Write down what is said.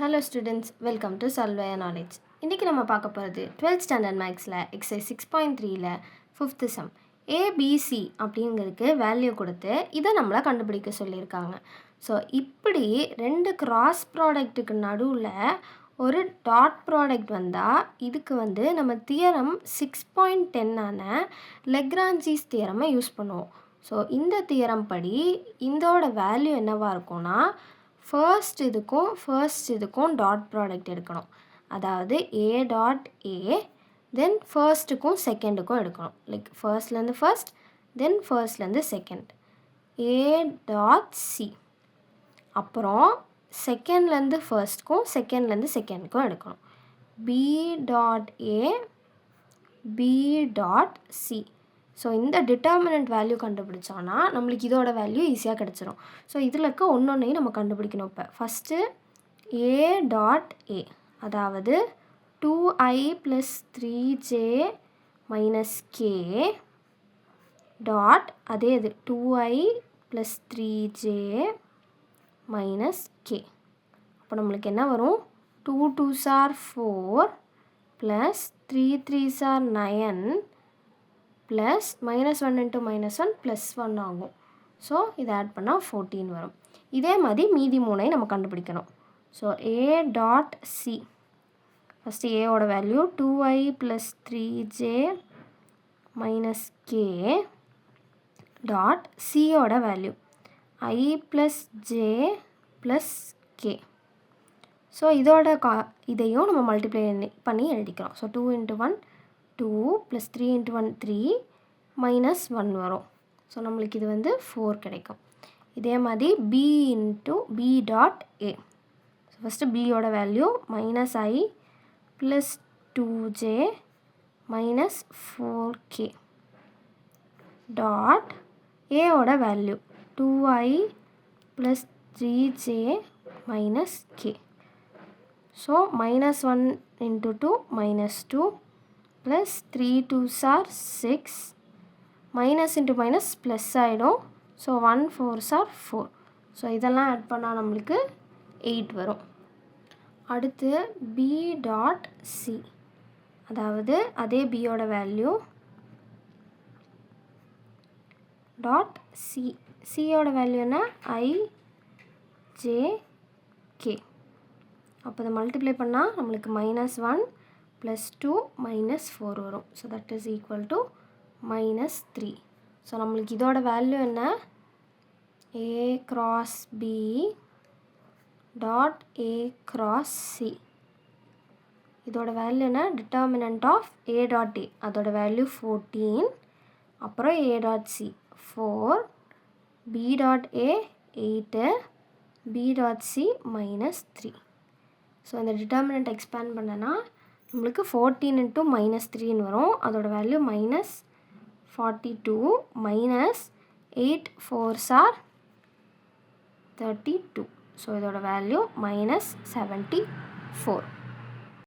Hello students, welcome to Solvaya Knowledge. இன்றைக்கி நம்ம பார்க்க போகிறது 12th ஸ்டாண்டர்ட் மேக்ஸில் எக்ஸைஸ் 6.3ல் 5th சம் ஏபிசி அப்படிங்கிறதுக்கு வேல்யூ கொடுத்து இதை நம்மளை கண்டுபிடிக்க சொல்லியிருக்காங்க. ஸோ இப்படி ரெண்டு கிராஸ் ப்ராடக்ட்டுக்கு நடுவில் ஒரு டாட் ப்ராடக்ட் வந்தால் இதுக்கு நம்ம தியரம் 6.10ஆன லெக்ரான்ஜிஸ் தியரமை யூஸ் பண்ணுவோம். ஸோ இந்த தியரம் படி இதோட வேல்யூ என்னவாக இருக்கும்னா ஃபர்ஸ்ட் இதுக்கும் டாட் ப்ராடக்ட் எடுக்கணும். அதாவது ஏ டாட் ஏ தென் ஃபர்ஸ்ட்டுக்கும் செகண்டுக்கும் எடுக்கணும். லைக் ஃபர்ஸ்ட்லேருந்து ஃபர்ஸ்ட் தென் ஃபர்ஸ்ட்லேருந்து செகண்ட் ஏ டாட் சி, அப்புறம் செகண்ட்லேருந்து ஃபர்ஸ்ட்க்கும் செகண்ட்லேருந்து செகண்டுக்கும் எடுக்கணும். B dot A B dot C. So இந்த டிட்டர்மினன்ட் வேல்யூ கண்டுபிடிச்சோன்னா நம்மளுக்கு இதோட வேல்யூ ஈஸியாக கிடச்சிரும். ஸோ இதில் இருக்க ஒன்றொன்றையும் நம்ம கண்டுபிடிக்கணும். இப்போ ஃபஸ்ட்டு ஏ டாட் ஏ, அதாவது 2i + 3j - k டாட் அதே இது 2i + 3j - k. அப்போ நம்மளுக்கு என்ன வரும்? 2 2s are 4 + 3 3s are 9 plus -1 × -1 +1 ஆகும். ஸோ இதை ஆட் பண்ணால் 14 வரும். இதே மாதிரி மீதி மூணையும் நம்ம கண்டுபிடிக்கணும். So A dot C, first ஏவோட value 2i + 3j - k dot சியோட value i + j + k. So இதோட இதையும் நம்ம மல்டிப்ளை பண்ணி எழுதிக்கிறோம். ஸோ 2 × 1 2 + 3 × 1 3 -1 வரும். ஸோ நம்மளுக்கு இது 4 கிடைக்கும். இதே மாதிரி b dot A. So first பியோட value -i + 2j - 4k dot ஏவோட value 2i + 3j - k. So -1 × 2 -2 plus 3 2s are 6 minus into minus plus ஆகிடும். So 1 4s are 4. ஸோ இதெல்லாம் ஆட் பண்ணால் நம்மளுக்கு 8 வரும். அடுத்து பி டாட் சி, அதாவது அதே பியோட வேல்யூ டாட் சி. சியோட வேல்யூ என்ன? i j k. அப்போ இதை மல்டிப்ளை பண்ணால் நம்மளுக்கு -1 + 2 -4 வரும். So that is equal to -3. So நம்மளுக்கு இதோட வேல்யூ என்ன? a × b dot a × c. இதோட வேல்யூ என்ன? Determinant of a dot a, அதோட வேல்யூ 14, அப்புறம் a dot c 4, b dot a 8, b dot c -3. So இந்த டிட்டர்மினன்ட் எக்ஸ்பேண்ட் பண்ணனா நம்மளுக்கு 14 × -3 வரும். அதோட வேல்யூ -42 -8 4s are 32. ஸோ இதோட வேல்யூ -74.